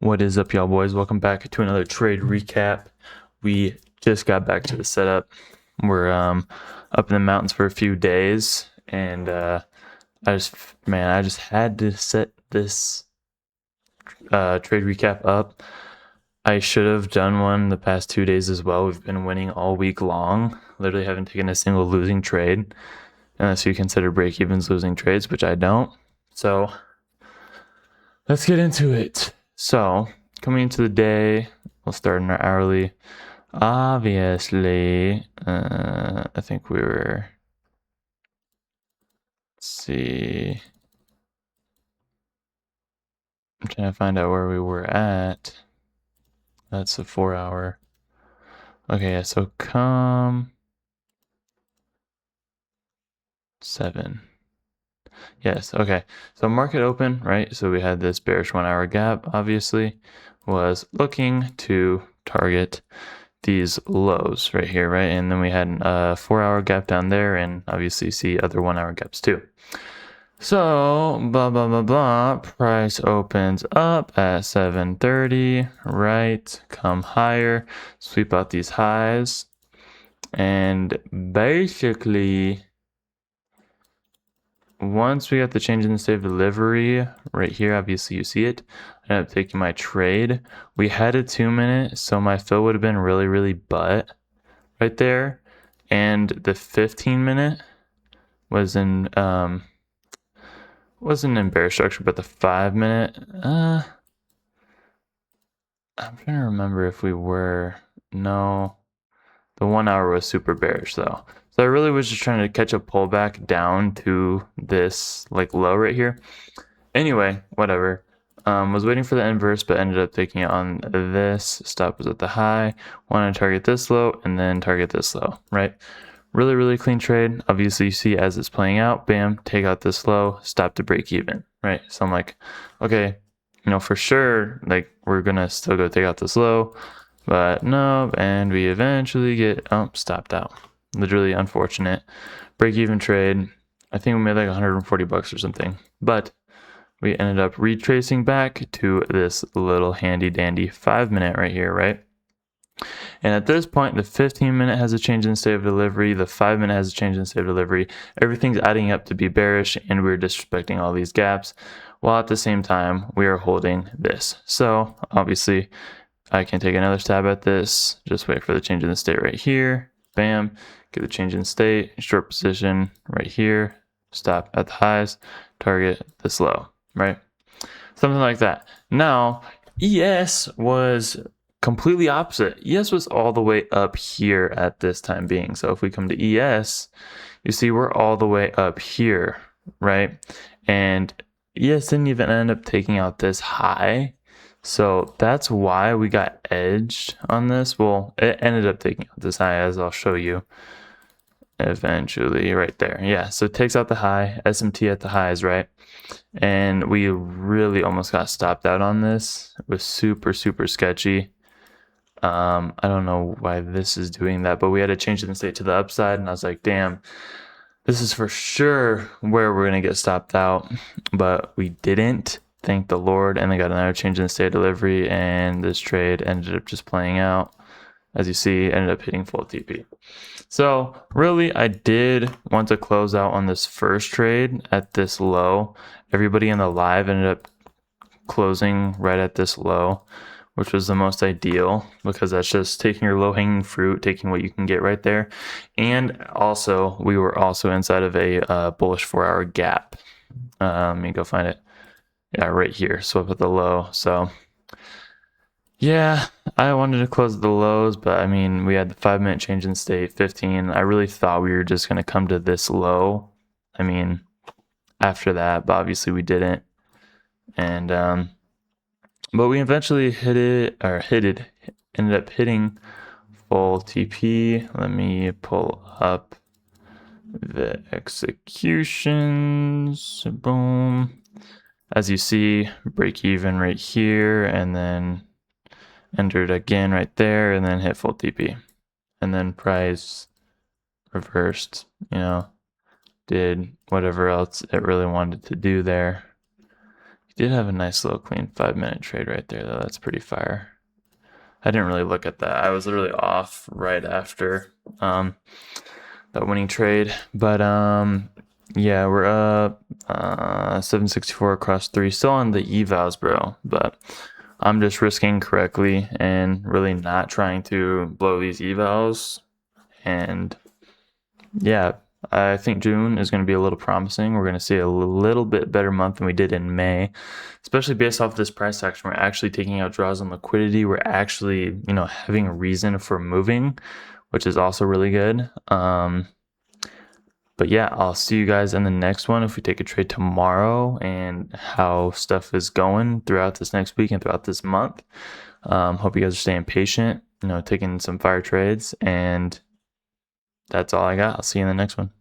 What is up, y'all boys? Welcome back to another trade recap. We just got back to the setup. We're up in the mountains for a few days, and I just had to set this trade recap up. I should have done one the past 2 days as well. We've been winning all week long. Literally haven't taken a single losing trade, unless you consider break evens losing trades, which I don't. So let's get into it. So, coming into the day, we'll start in our hourly. Obviously, I think we were, let's see. I'm trying to find out where we were at. That's a 4 hour. Okay, yeah, so come 7. Yes, okay. So market open, right? So we had this bearish 1 hour gap, obviously, was looking to target these lows right here, right? And then we had a 4 hour gap down there, and obviously see other 1 hour gaps too. So blah blah blah blah, price opens up at 7:30, right? Come higher, sweep out these highs, and basically once we got the change in the state of delivery right here, obviously you see it, I ended up taking my trade. We had a 2-minute, so my fill would have been really butt right there, and the 15-minute was in wasn't in bear structure, but the 5-minute, I'm trying to remember if we were. No, the 1 hour was super bearish though. So I really was just trying to catch a pullback down to this like low right here. Anyway, whatever. Was waiting for the inverse, but ended up taking it on this. Stop was at the high. Wanted to target this low and then target this low, right? Really clean trade. Obviously, you see as it's playing out, bam, take out this low, stop to break even, right? So I'm like, okay, for sure, like we're gonna still go take out this low, but no, and we eventually get stopped out. Literally unfortunate. Break even trade. I think we made like 140 bucks or something, but we ended up retracing back to this little handy dandy 5-minute right here, right? And at this point, the 15-minute has a change in state of delivery, the 5-minute has a change in state of delivery. Everything's adding up to be bearish, and we're disrespecting all these gaps, while at the same time, we are holding this. So obviously, I can take another stab at this. Just wait for the change in the state right here. Bam, get the change in state, short position right here, stop at the highs, target this low, right? Something like that. Now, ES was completely opposite. ES was all the way up here at this time being. So if we come to ES, you see we're all the way up here, right? And ES didn't even end up taking out this high. So that's why we got edged on this. Well, it ended up taking out this high, as I'll show you eventually right there. Yeah, so it takes out the high, SMT at the highs, right? And we really almost got stopped out on this. It was super sketchy. I don't know why this is doing that, but we had to change the state to the upside, and I was like, damn, this is for sure where we're gonna get stopped out, but we didn't, thank the Lord. And they got another change in the state of delivery, and this trade ended up just playing out. As you see, ended up hitting full TP. So really, I did want to close out on this first trade at this low. Everybody in the live ended up closing right at this low, which was the most ideal, because that's just taking your low-hanging fruit, taking what you can get right there. And also, we were also inside of a bullish 4-hour gap. Let me go find it. Yeah, right here, swap at the low. So yeah, I wanted to close the lows, but I mean, we had the 5-minute change in state, 15. I really thought we were just going to come to this low. I mean, after that, but obviously we didn't. And, but we eventually ended up hitting full TP. Let me pull up the executions. Boom. As you see, break even right here, and then entered again right there, and then hit full TP. And then price reversed, did whatever else it really wanted to do there. did have a nice little clean 5-minute trade right there, though. That's pretty fire. I didn't really look at that. I was literally off right after that winning trade. But yeah, we're up 764 across 3. Still on the evals, bro. But I'm just risking correctly and really not trying to blow these evals. And yeah, I think June is going to be a little promising. We're going to see a little bit better month than we did in May, especially based off this price action. We're actually taking out draws on liquidity. We're actually, having a reason for moving, which is also really good. But yeah, I'll see you guys in the next one if we take a trade tomorrow and how stuff is going throughout this next week and throughout this month. Hope you guys are staying patient, taking some fire trades, and that's all I got. I'll see you in the next one.